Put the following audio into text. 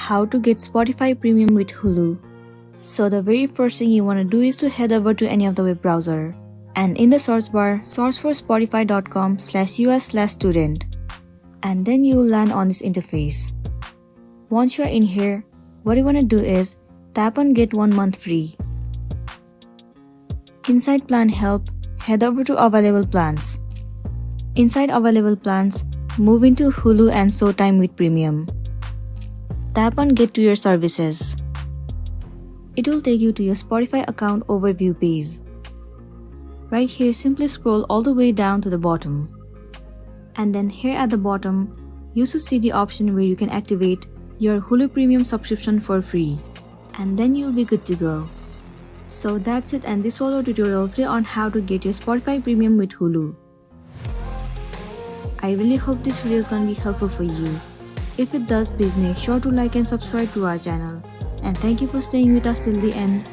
how to get Spotify Premium with Hulu. So the very first thing you want to do is to head over to any of the web browser. And in the search bar, search for spotify.com/us/student. And then you will land on this interface. Once you are in here, what you want to do is tap on Get 1 month free. Inside Plan Help, head over to Available Plans. Inside Available Plans, move into Hulu and Showtime with Premium. Tap on Get to your services. It will take you to your Spotify account overview page. Right here, simply scroll all the way down to the bottom. And then here at the bottom, you should see the option where you can activate your Hulu Premium subscription for free. And then you'll be good to go. So that's it, and this was our tutorial on how to get your Spotify Premium with Hulu. I really hope this video is gonna be helpful for you. If it does, please make sure to like and subscribe to our channel. And thank you for staying with us till the end.